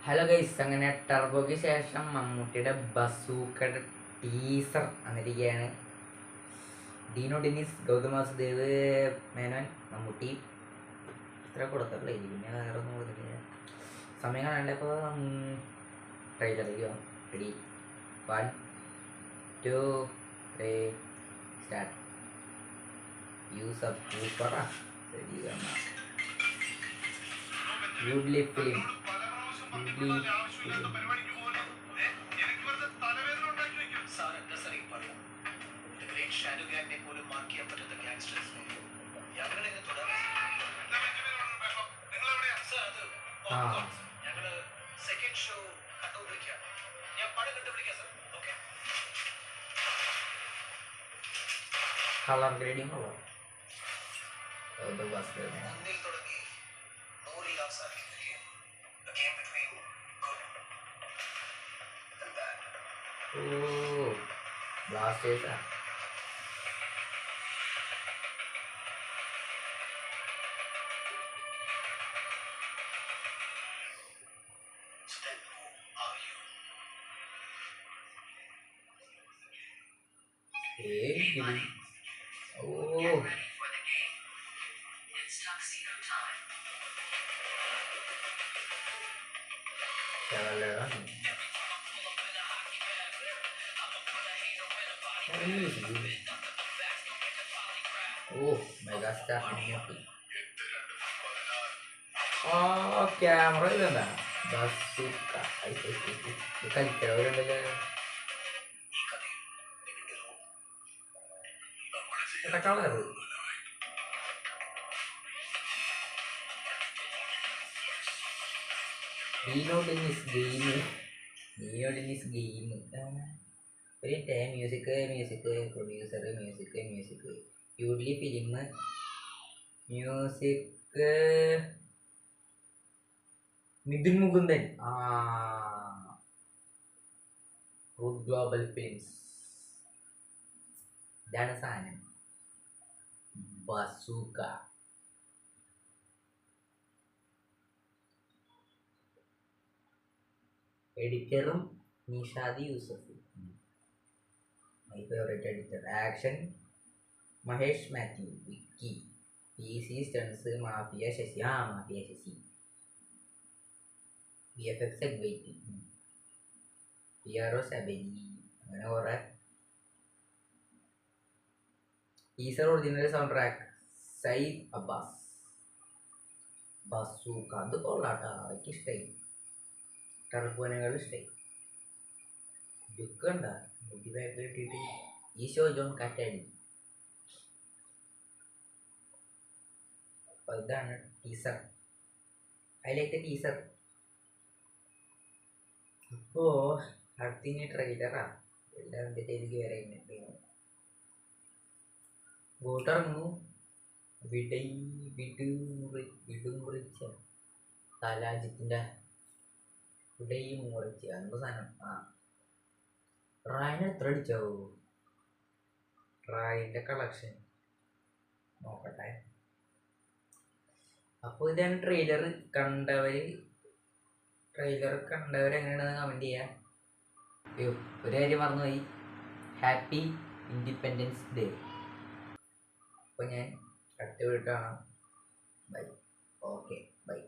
Hello guys, അങ്ങനെ ടർബോയ്ക്ക് ശേഷം മമ്മൂട്ടിയുടെ ബസൂക്കയുടെ ടീസർ വന്നിരിക്കുകയാണ്. ഡീനോ ഡെന്നിസ്, ഗൗതം വാസുദേവ് മേനോൻ, മമ്മൂട്ടി ഇത്ര കൊടുത്തുള്ളൂ. ഇനി പിന്നെ വേറെ ഒന്നും കൊടുത്തിട്ടില്ല. സമയം കാണണ്ടപ്പോൾ ട്രെയിലറിയോ. Ready, 1 2 3 start. യൂസ് അപ്പ് സൂപ്പറാ. വുഡ്ലി ഫിലിം കളർ ഗ്രേഡിങ് ഉള്ളൂ. ബ്ലാസ്റ്റേഴ്സാ. മെഗാസ്റ്റാർ മമ്മൂട്ടി. ക്യാമറ ഇതെന്താ കളിക്കവരുണ്ടല്ലേ. കളറ് ഡീനോ ഡെന്നിസ് ഗെയിം ഒരു music producer music Yoodlee film music Mithun Mukundan. റൂട്ട് ഗ്ലോബൽ ഫിലിംസ്. ഇതാണ് സാധനം. ബസൂക്ക. എഡിറ്ററും Nishad Yusuf. My favourite editor. Action Mahesh Mathew. Vicky. PC stunts mafia Sasi. Mafia Sasi. VFX egg white. PRO Sabari. അങ്ങനെ കുറെ. Teaser original sound track Sayed Abbas. Bazooka അത് കൊള്ളാട്ടാ, എനിക്ക് ഇഷ്ടമായി. ടർബോനേക്കാൾ ഇഷ്ടമായി. ലുക്ക് കണ്ട മുടി ബാക്കിൽ ഇട്ടിട്ട് ഈശോ ജോൺ കാറ്റാടി. അപ്പോൾ ഇതാണ് ടീസർ. Highlight teaser. അപ്പോൾ അടുത്തിന് ട്രെയിലറാ. എല്ലാം എന്തിട്ട് എനിക്ക് വരെ വോട്ടിറങ്ങുന്നു. വിടുമുറിച്ച തലാജിത്തിന്റെ മുറിച്ച് എന്ത് സാധനം. റായിന് എത്ര അടിച്ചാവോ? റായിന്റെ കളക്ഷൻ നോക്കട്ടെ. അപ്പോൾ ഇതാണ് ട്രെയിലർ. കണ്ടവരെങ്ങനെയാണെന്ന് കമൻറ്റ് ചെയ്യാം. ഒരു കാര്യം മറന്നുപോയി, ഹാപ്പി ഇൻഡിപെൻഡൻസ് ഡേ. അപ്പോൾ ഞാൻ അടുത്ത വീട്ടാണ്. ബൈ. Okay, by.